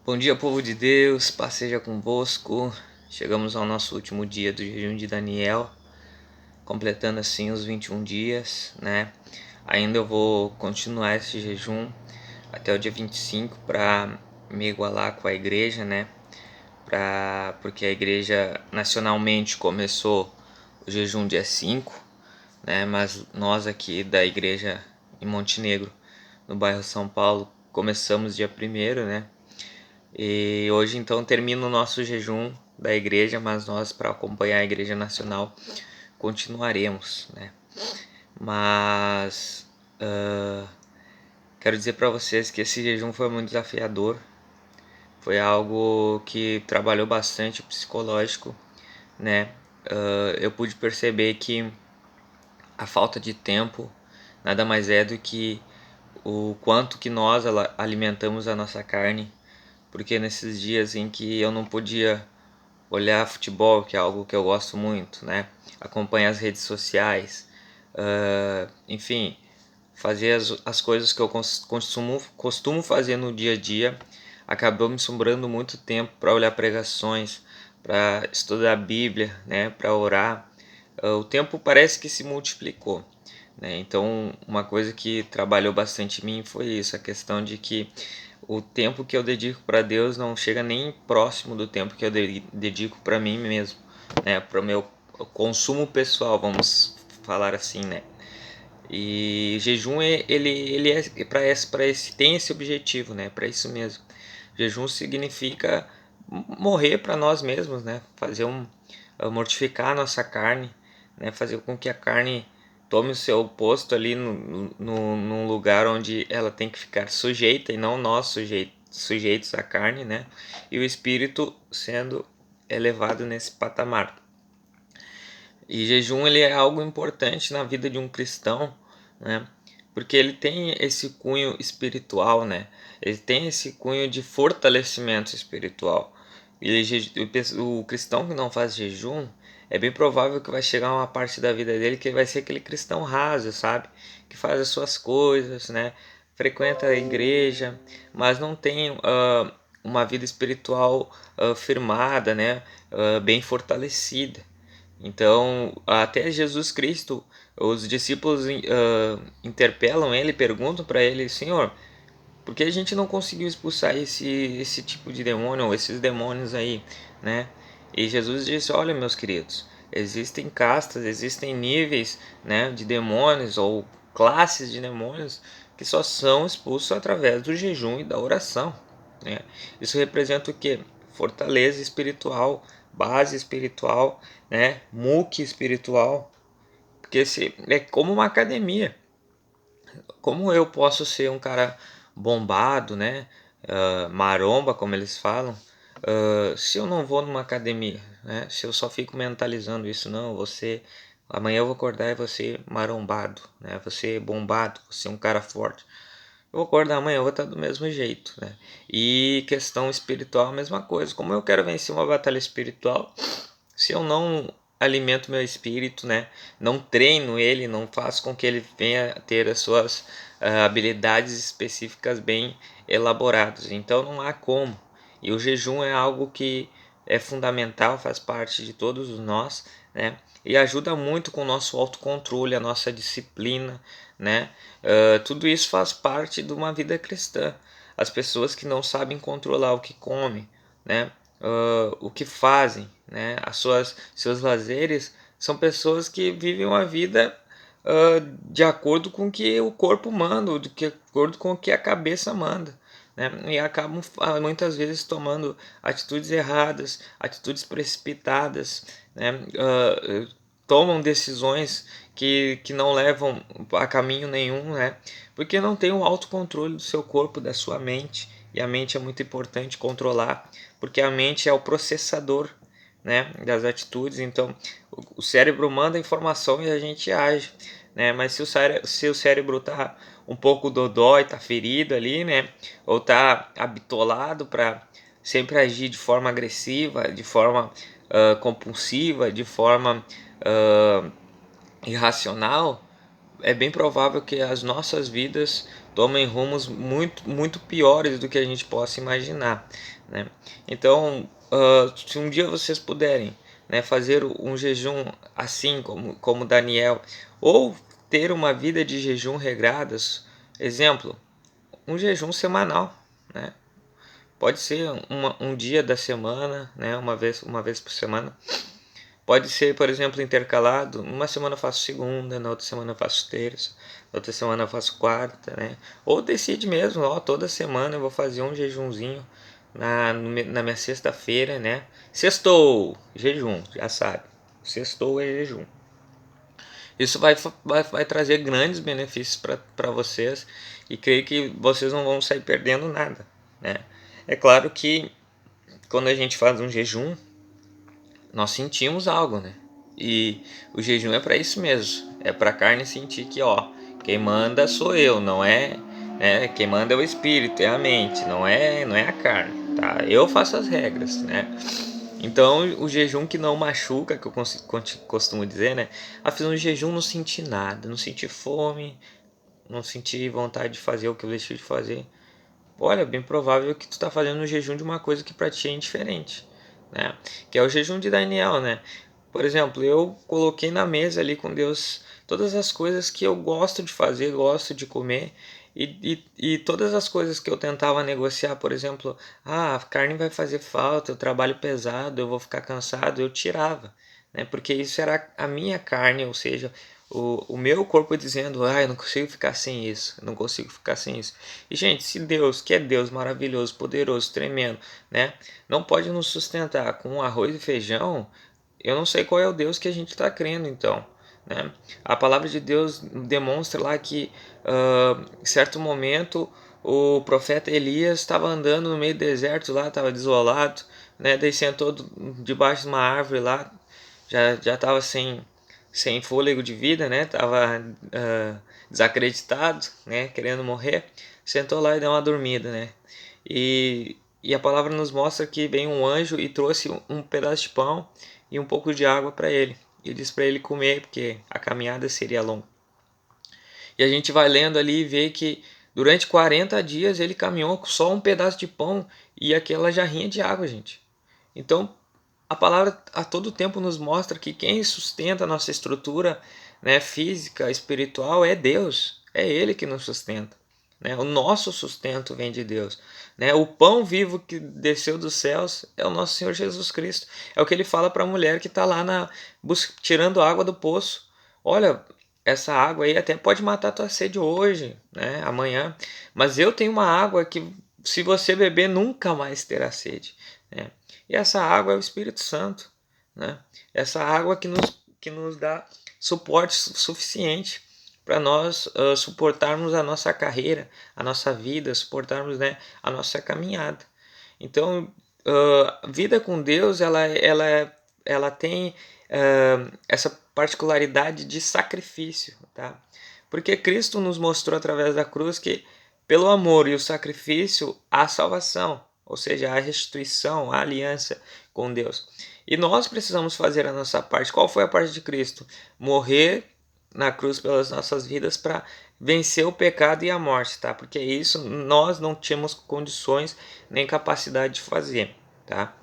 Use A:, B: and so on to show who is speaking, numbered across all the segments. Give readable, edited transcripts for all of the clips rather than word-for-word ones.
A: Bom dia, povo de Deus, paz seja convosco. Chegamos ao nosso último dia do jejum de Daniel, completando assim os 21 dias, né? Ainda eu vou continuar esse jejum até o dia 25 para me igualar com a igreja, né? Porque a igreja nacionalmente começou o jejum dia 5, né? Mas nós aqui da igreja em Montenegro, no bairro São Paulo, começamos dia 1º, né? E hoje então termina o nosso jejum da igreja, mas nós, para acompanhar a igreja nacional, continuaremos, né? Mas quero dizer para vocês que esse jejum foi muito desafiador, foi algo que trabalhou bastante o psicológico, né? Eu pude perceber que a falta de tempo nada mais é do que o quanto que nós alimentamos a nossa carne, porque nesses dias em que eu não podia olhar futebol, que é algo que eu gosto muito, né? Acompanhar as redes sociais, enfim, fazer as coisas que eu costumo fazer no dia a dia. Acabou me sobrando muito tempo para olhar pregações, para estudar a Bíblia, né? Para orar. O tempo parece que se multiplicou, né? Então, uma coisa que trabalhou bastante em mim foi isso, a questão de que o tempo que eu dedico para Deus não chega nem próximo do tempo que eu dedico para mim mesmo, né? Para o meu consumo pessoal, vamos falar assim, né? E jejum ele é para esse tem esse objetivo, né? Para isso mesmo. Jejum significa morrer para nós mesmos, né? Mortificar a nossa carne, né? Fazer com que a carne tome o seu posto ali num lugar onde ela tem que ficar sujeita e não nós sujeitos à carne, né? E o espírito sendo elevado nesse patamar. E jejum ele é algo importante na vida de um cristão, né? Porque ele tem esse cunho espiritual, né? Ele tem esse cunho de fortalecimento espiritual. O cristão que não faz jejum, é bem provável que vai chegar uma parte da vida dele que ele vai ser aquele cristão raso, sabe? Que faz as suas coisas, né? Frequenta a igreja, mas não tem uma vida espiritual firmada, né? Bem fortalecida. Então, até Jesus Cristo, os discípulos interpelam ele, perguntam para ele: Senhor, por que a gente não conseguiu expulsar esse tipo de demônio, ou esses demônios aí, né? E Jesus disse: olha, meus queridos, existem castas, existem níveis, né, de demônios ou classes de demônios que só são expulsos através do jejum e da oração, né? Isso representa o quê? Fortaleza espiritual, base espiritual, né? Muque espiritual, porque é como uma academia. Como eu posso ser um cara bombado, né? Maromba, como eles falam, se eu não vou numa academia, né? Se eu só fico mentalizando isso, não, você amanhã eu vou acordar e vou ser marombado, né? Você bombado, você um cara forte. Eu vou acordar amanhã, eu vou estar do mesmo jeito, né? E questão espiritual, a mesma coisa. Como eu quero vencer uma batalha espiritual, se eu não alimento meu espírito, né, não treino ele, não faço com que ele venha a ter as suas habilidades específicas bem elaboradas. Então não há como. E o jejum é algo que é fundamental, faz parte de todos nós, né? E ajuda muito com o nosso autocontrole, a nossa disciplina, né? Tudo isso faz parte de uma vida cristã. As pessoas que não sabem controlar o que comem, né? O que fazem, né? Seus lazeres são pessoas que vivem uma vida de acordo com o que o corpo manda, de acordo com o que a cabeça manda, né? E acabam muitas vezes tomando atitudes erradas, atitudes precipitadas, né? Tomam decisões que não levam a caminho nenhum, né? Porque não tem o autocontrole do seu corpo, da sua mente. E a mente é muito importante controlar, porque a mente é o processador, né, das atitudes. Então, o cérebro manda informação e a gente age, né? Mas se o cérebro tá um pouco dodói, tá ferido ali, né, ou tá habitolado para sempre agir de forma agressiva, de forma compulsiva, de forma irracional, é bem provável que as nossas vidas tomem rumos muito piores do que a gente possa imaginar, né? Então, se um dia vocês puderem, né, fazer um jejum assim como Daniel, ou ter uma vida de jejum regradas, exemplo, um jejum semanal, né? Pode ser um dia da semana, né? Uma vez por semana. Pode ser, por exemplo, intercalado. Uma semana eu faço segunda, na outra semana eu faço terça, na outra semana eu faço quarta, né? Ou decide mesmo, ó, toda semana eu vou fazer um jejumzinho na minha sexta-feira, né? Sextou, jejum, já sabe. Sextou é jejum. Isso vai trazer grandes benefícios para vocês e creio que vocês não vão sair perdendo nada, né? É claro que quando a gente faz um jejum, nós sentimos algo, né? E o jejum é para isso mesmo, é para a carne sentir que, ó, quem manda sou eu, não é, né? Quem manda é o espírito, é a mente, não é a carne, tá? Eu faço as regras, né? Então, o jejum que não machuca, que eu costumo dizer, né? Fiz um jejum, não senti nada, não senti fome, não senti vontade de fazer o que eu deixei de fazer. Olha, é bem provável que tu está fazendo um jejum de uma coisa que para ti é indiferente, né? Que é o jejum de Daniel, né? Por exemplo, eu coloquei na mesa ali com Deus todas as coisas que eu gosto de fazer, gosto de comer, e todas as coisas que eu tentava negociar, por exemplo, a carne vai fazer falta, eu trabalho pesado, eu vou ficar cansado, eu tirava, né? Porque isso era a minha carne, ou seja, o meu corpo dizendo, eu não consigo ficar sem isso, não consigo ficar sem isso. E gente, se Deus, que é Deus maravilhoso, poderoso, tremendo, né, não pode nos sustentar com arroz e feijão, eu não sei qual é o Deus que a gente está crendo então, né? A palavra de Deus demonstra lá que em certo momento o profeta Elias estava andando no meio do deserto lá, estava desolado, né? Daí sentou debaixo de uma árvore lá, já estava sem fôlego de vida, né? Tava desacreditado, né? Querendo morrer, sentou lá e deu uma dormida, né? E a palavra nos mostra que veio um anjo e trouxe um pedaço de pão e um pouco de água para ele. E disse para ele comer, porque a caminhada seria longa. E a gente vai lendo ali e vê que durante 40 dias ele caminhou com só um pedaço de pão e aquela jarrinha de água, gente. Então, a palavra a todo tempo nos mostra que quem sustenta a nossa estrutura, né, física, espiritual é Deus. É Ele que nos sustenta. Né? O nosso sustento vem de Deus. Né? O pão vivo que desceu dos céus é o nosso Senhor Jesus Cristo. É o que ele fala para a mulher que está lá tirando água do poço. Olha, essa água aí até pode matar a tua sede hoje, né? Amanhã, mas eu tenho uma água que se você beber nunca mais terá sede. Né? E essa água é o Espírito Santo. Né? Essa água que nos dá suporte suficiente para nós suportarmos a nossa carreira, a nossa vida, suportarmos, né, a nossa caminhada. Então, a vida com Deus, ela tem essa particularidade de sacrifício, tá? Porque Cristo nos mostrou através da cruz que pelo amor e o sacrifício há salvação, ou seja, a restituição, a aliança com Deus. E nós precisamos fazer a nossa parte. Qual foi a parte de Cristo? Morrer na cruz pelas nossas vidas para vencer o pecado e a morte, tá? Porque isso nós não tínhamos condições nem capacidade de fazer, tá?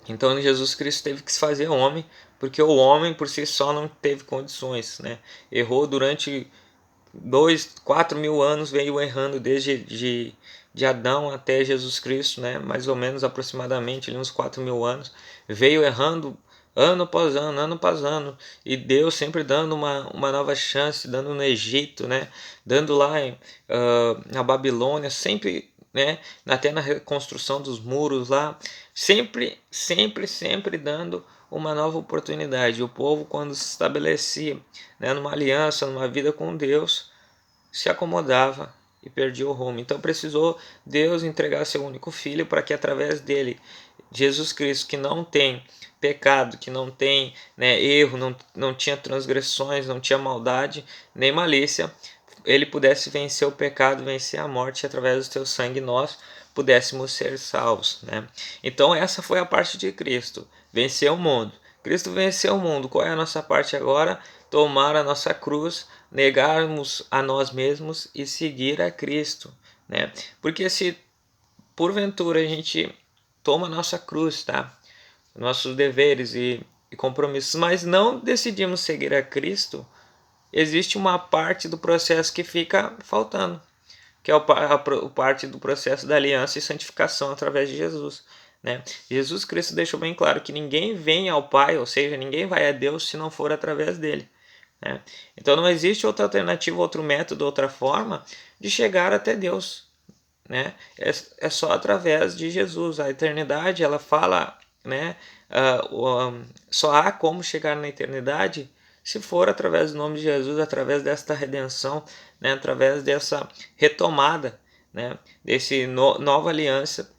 A: Então Jesus Cristo teve que se fazer homem, porque o homem por si só não teve condições, né? Errou durante 4.000 anos, veio errando desde de Adão até Jesus Cristo, né? Mais ou menos aproximadamente ali uns 4.000 anos, veio errando ano após ano, e Deus sempre dando uma nova chance, dando no Egito, né? Dando lá na Babilônia, sempre, né? Até na reconstrução dos muros lá, sempre dando uma nova oportunidade. O povo, quando se estabelecia, né, numa aliança, numa vida com Deus, se acomodava e perdia o rumo. Então precisou Deus entregar seu único filho para que através dele, Jesus Cristo, que não tem pecado, que não tem, né, erro, não tinha transgressões, não tinha maldade nem malícia, ele pudesse vencer o pecado, vencer a morte, e através do seu sangue nós pudéssemos ser salvos, né? Então essa foi a parte de Cristo, vencer o mundo. Cristo venceu o mundo. Qual é a nossa parte agora? Tomar a nossa cruz, negarmos a nós mesmos e seguir a Cristo, né? Porque se porventura a gente toma nossa cruz, tá? Nossos deveres e compromissos, mas não decidimos seguir a Cristo, existe uma parte do processo que fica faltando, que é o parte do processo da aliança e santificação através de Jesus, né? Jesus Cristo deixou bem claro que ninguém vem ao Pai, ou seja, ninguém vai a Deus se não for através dele, né? Então não existe outra alternativa, outro método, outra forma de chegar até Deus, né? É só através de Jesus. A eternidade, ela fala, né? Só há como chegar na eternidade se for através do nome de Jesus, através desta redenção, né? Através dessa retomada, né? Desse nova aliança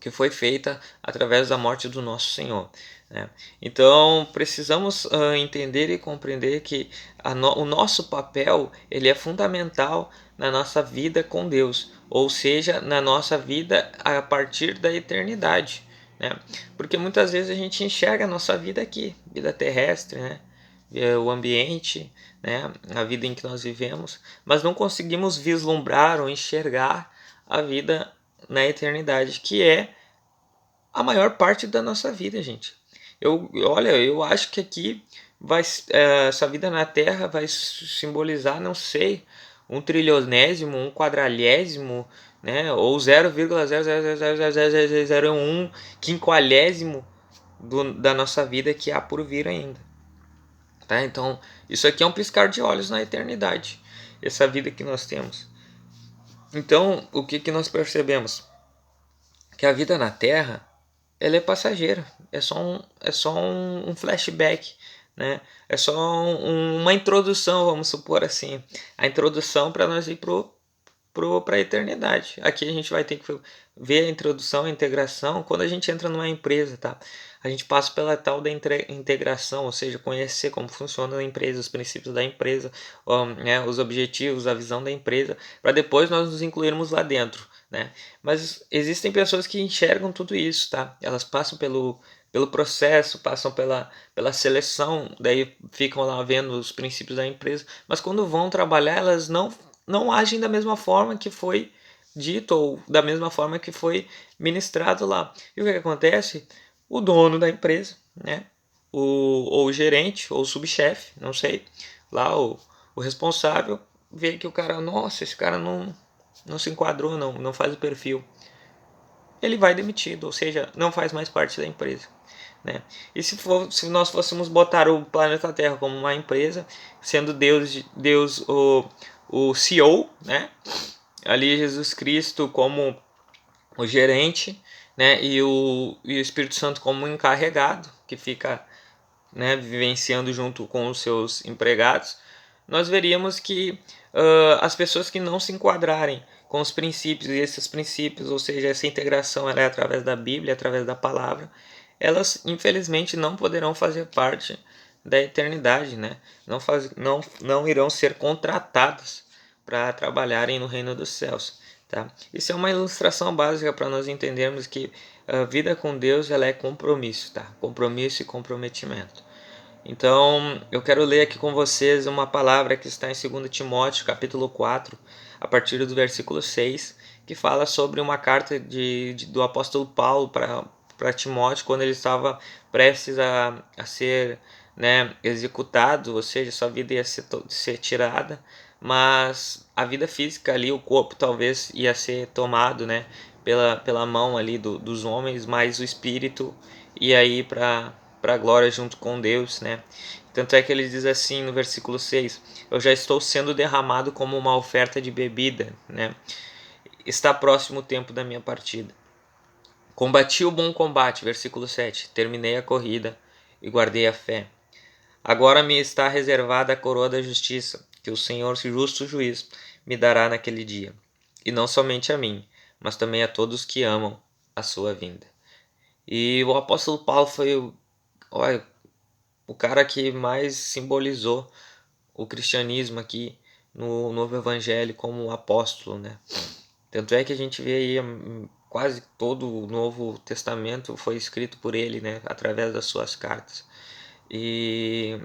A: que foi feita através da morte do nosso Senhor, né? Então precisamos entender e compreender que o nosso papel ele é fundamental na nossa vida com Deus, ou seja, na nossa vida a partir da eternidade, né? Porque muitas vezes a gente enxerga a nossa vida aqui, vida terrestre, né? O ambiente, né? A vida em que nós vivemos, mas não conseguimos vislumbrar ou enxergar a vida na eternidade, que é a maior parte da nossa vida, gente. Olha, eu acho que aqui essa vida na Terra vai simbolizar, não sei, um trilionésimo, um quadralhésimo, né, ou 0,0000001 quinquagésimo da nossa vida que há por vir ainda. Tá? Então, isso aqui é um piscar de olhos na eternidade, essa vida que nós temos. Então, o que nós percebemos? Que a vida na Terra ela é passageira, é só um flashback, né? É só uma introdução, vamos supor assim, a introdução para nós ir para a eternidade. Aqui a gente vai ter que ver a introdução, a integração, quando a gente entra numa empresa, tá? A gente passa pela tal da integração, ou seja, conhecer como funciona a empresa, os princípios da empresa, né, os objetivos, a visão da empresa, para depois nós nos incluirmos lá dentro, né? Mas existem pessoas que enxergam tudo isso, tá? Elas passam pelo processo, passam pela seleção, daí ficam lá vendo os princípios da empresa, mas quando vão trabalhar, elas não agem da mesma forma que foi dito ou da mesma forma que foi ministrado lá. E o que acontece? O dono da empresa, né? Ou o gerente, ou o subchefe, não sei, lá o responsável, vê que o cara, nossa, esse cara não se enquadrou, não faz o perfil. Ele vai demitido, ou seja, não faz mais parte da empresa, né? E se nós fôssemos botar o planeta Terra como uma empresa, sendo Deus o CEO, né? Ali Jesus Cristo como o gerente, né? E o Espírito Santo como encarregado, que fica, né, vivenciando junto com os seus empregados, nós veríamos que as pessoas que não se enquadrarem com os princípios, e esses princípios, ou seja, essa integração ela é através da Bíblia, através da palavra, elas infelizmente não poderão fazer parte da eternidade, né? Não irão ser contratadas para trabalharem no reino dos céus. Tá? Isso é uma ilustração básica para nós entendermos que a vida com Deus ela é compromisso, tá? Compromisso e comprometimento. Então, eu quero ler aqui com vocês uma palavra que está em 2 Timóteo, capítulo 4, a partir do versículo 6, que fala sobre uma carta do apóstolo Paulo para Timóteo, quando ele estava prestes a ser, né, executado, ou seja, sua vida ia ser tirada, mas a vida física ali, o corpo talvez ia ser tomado, né, pela mão ali dos homens, mas o espírito ia ir para a glória junto com Deus, né? Tanto é que ele diz assim no versículo 6: eu já estou sendo derramado como uma oferta de bebida, né? Está próximo o tempo da minha partida. Combati o bom combate, versículo 7. Terminei a corrida e guardei a fé. Agora me está reservada a coroa da justiça, que o Senhor, justo juiz, me dará naquele dia. E não somente a mim, mas também a todos que amam a sua vinda. E o apóstolo Paulo foi olha, o cara que mais simbolizou o cristianismo aqui no Novo Evangelho como apóstolo, né? Tanto é que a gente vê aí quase todo o Novo Testamento foi escrito por ele, né? Através das suas cartas. E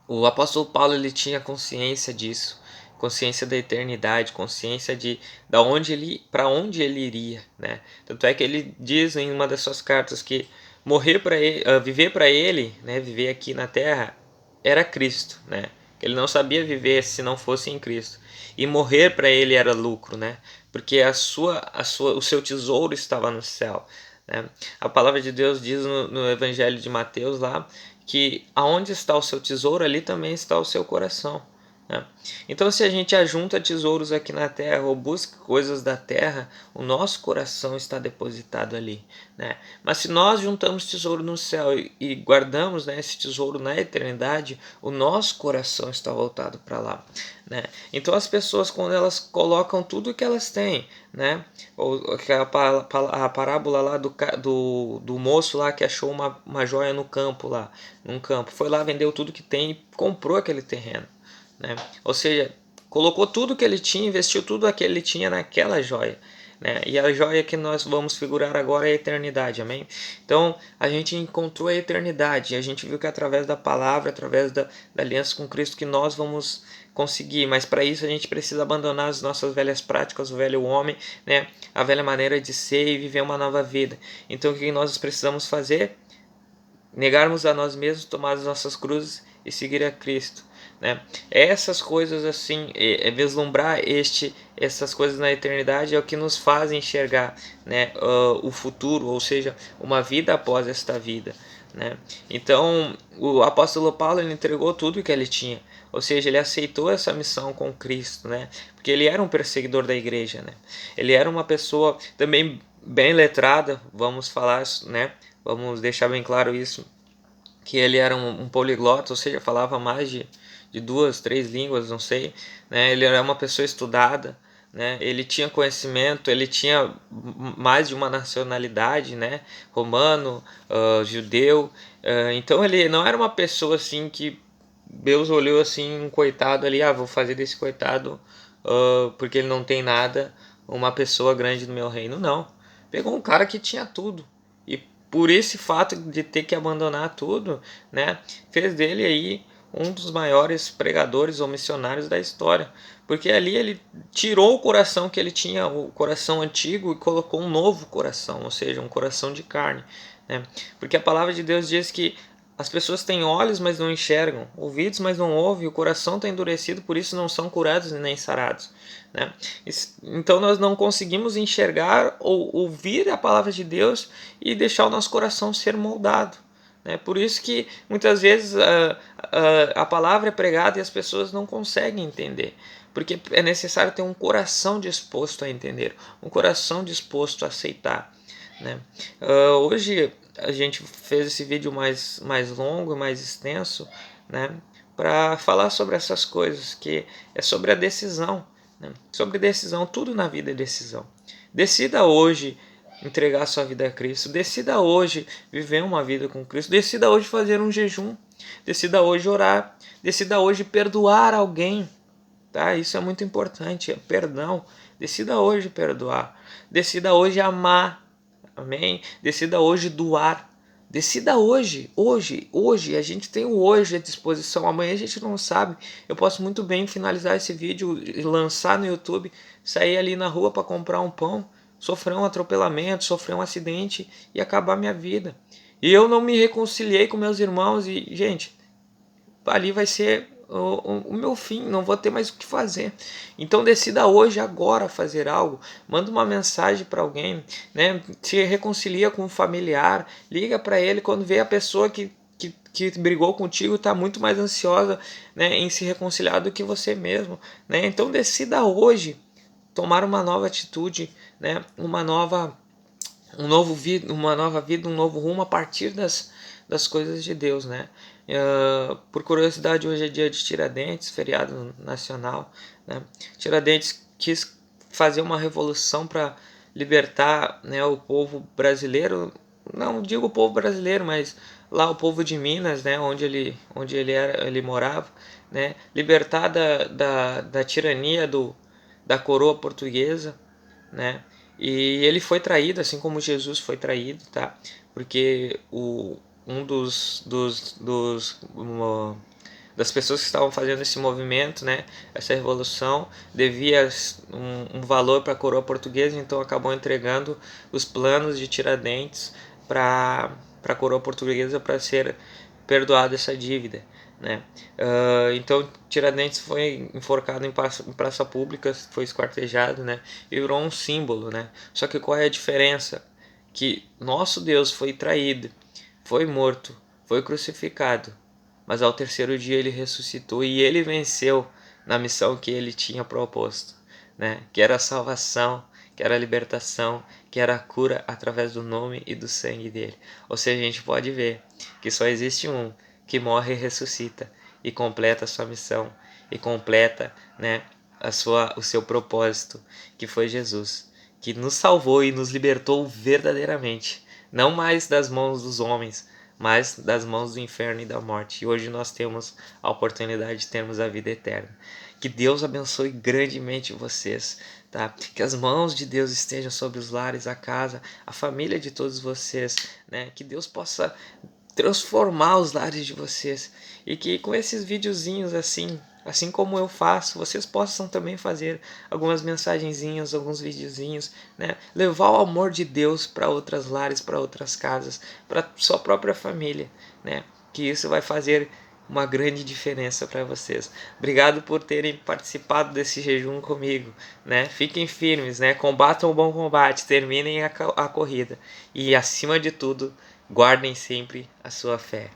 A: O apóstolo Paulo, ele tinha consciência disso, consciência da eternidade, consciência de da onde ele, para onde ele iria, né? Tanto é que ele diz em uma das suas cartas que morrer para ele, viver para ele, né, viver aqui na terra era Cristo, né? Ele não sabia viver se não fosse em Cristo. E morrer para ele era lucro, né? Porque o seu tesouro estava no céu, né? A palavra de Deus diz no Evangelho de Mateus lá que aonde está o seu tesouro, ali também está o seu coração, né? Então, se a gente ajunta tesouros aqui na terra ou busca coisas da terra, o nosso coração está depositado ali, né? Mas se nós juntamos tesouro no céu e guardamos, né, esse tesouro na eternidade, o nosso coração está voltado para lá, né? Então, as pessoas, quando elas colocam tudo que elas têm, né, ou a parábola lá do moço lá que achou uma joia no campo lá, num campo, foi lá, vendeu tudo que tem e comprou aquele terreno, né? Ou seja, colocou tudo que ele tinha, investiu tudo que ele tinha naquela joia, né? E a joia que nós vamos figurar agora é a eternidade, amém? Então a gente encontrou a eternidade, e a gente viu que através da palavra, através da aliança com Cristo, que nós vamos conseguir, mas para isso a gente precisa abandonar as nossas velhas práticas, o velho homem, né? A velha maneira de ser e viver uma nova vida. Então o que nós precisamos fazer? Negarmos a nós mesmos, tomar as nossas cruzes e seguir a Cristo, né? Essas coisas assim, vislumbrar essas coisas na eternidade é o que nos faz enxergar, né, o futuro, ou seja, uma vida após esta vida, né? Então, o apóstolo Paulo, ele entregou tudo que ele tinha, ou seja, ele aceitou essa missão com Cristo, né? Porque ele era um perseguidor da igreja, né? Ele era uma pessoa também bem letrada, vamos falar, né? Vamos deixar bem claro isso, que ele era um poliglota, ou seja, falava mais de duas, três línguas, não sei, né? Ele era uma pessoa estudada, né? Ele tinha conhecimento, ele tinha mais de uma nacionalidade, né? Romano, judeu, então ele não era uma pessoa assim que Deus olhou assim, um coitado ali, vou fazer desse coitado, porque ele não tem nada, uma pessoa grande no meu reino, não. Pegou um cara que tinha tudo, e por esse fato de ter que abandonar tudo, né, fez dele aí um dos maiores pregadores ou missionários da história, porque ali ele tirou o coração que ele tinha, o coração antigo, e colocou um novo coração, ou seja, um coração de carne, né? Porque a palavra de Deus diz que as pessoas têm olhos, mas não enxergam, ouvidos, mas não ouvem, o coração está endurecido, por isso não são curados nem sarados, né? Então nós não conseguimos enxergar ou ouvir a palavra de Deus e deixar o nosso coração ser moldado, né? Por isso que muitas vezes a palavra é pregada e as pessoas não conseguem entender, porque é necessário ter um coração disposto a entender, um coração disposto a aceitar, né? Hoje a gente fez esse vídeo mais longo, mais extenso, né, para falar sobre essas coisas, que é sobre a decisão, né? Sobre decisão, tudo na vida é decisão. Decida hoje entregar sua vida a Cristo, decida hoje viver uma vida com Cristo, decida hoje fazer um jejum, decida hoje orar, decida hoje perdoar alguém, tá? Isso é muito importante, é perdão. Decida hoje perdoar, decida hoje amar, amém? Decida hoje doar. Decida hoje, hoje. A gente tem o hoje à disposição. Amanhã a gente não sabe. Eu posso muito bem finalizar esse vídeo e lançar no YouTube, sair ali na rua para comprar um pão, sofrer um atropelamento, sofrer um acidente e acabar minha vida. E eu não me reconciliei com meus irmãos e, gente, ali vai ser o meu fim, não vou ter mais o que fazer. Então decida hoje, agora, fazer algo. Manda uma mensagem para alguém, né? Se reconcilia com um familiar, liga para ele quando vê a pessoa que brigou contigo está muito mais ansiosa, né, em se reconciliar do que você mesmo, né? Então decida hoje tomar uma nova atitude, né? Uma nova vida, um novo rumo a partir das coisas de Deus, né? Por curiosidade, hoje é dia de Tiradentes, feriado nacional, né? Tiradentes quis fazer uma revolução para libertar, né, o povo brasileiro, não digo o povo brasileiro, mas lá o povo de Minas, né, ele morava, né, libertar da tirania da coroa portuguesa, né? E ele foi traído, assim como Jesus foi traído, tá? Porque um das pessoas que estavam fazendo esse movimento, né, essa revolução, devia um valor para a coroa portuguesa, então acabou entregando os planos de Tiradentes para a coroa portuguesa para ser perdoada essa dívida, né? Então Tiradentes foi enforcado em praça pública, foi esquartejado, né? E virou um símbolo, né? Só que qual é a diferença? Que nosso Deus foi traído, foi morto, foi crucificado, mas ao terceiro dia ele ressuscitou e ele venceu na missão que ele tinha proposto, né? Que era a salvação, que era a libertação, que era a cura através do nome e do sangue dele. Ou seja, a gente pode ver que só existe um que morre e ressuscita e completa a sua missão e completa, né, o seu propósito, que foi Jesus, que nos salvou e nos libertou verdadeiramente, não mais das mãos dos homens, mas das mãos do inferno e da morte. E hoje nós temos a oportunidade de termos a vida eterna. Que Deus abençoe grandemente vocês, tá? Que as mãos de Deus estejam sobre os lares, a casa, a família de todos vocês, né? Que Deus possa transformar os lares de vocês e que com esses videozinhos assim como eu faço, vocês possam também fazer algumas mensagenzinhas, alguns videozinhos, né? Levar o amor de Deus para outras lares, para outras casas, para sua própria família, né? Que isso vai fazer uma grande diferença para vocês. Obrigado por terem participado desse jejum comigo, né? Fiquem firmes, né? Combatam o bom combate, terminem a corrida e acima de tudo, guardem sempre a sua fé.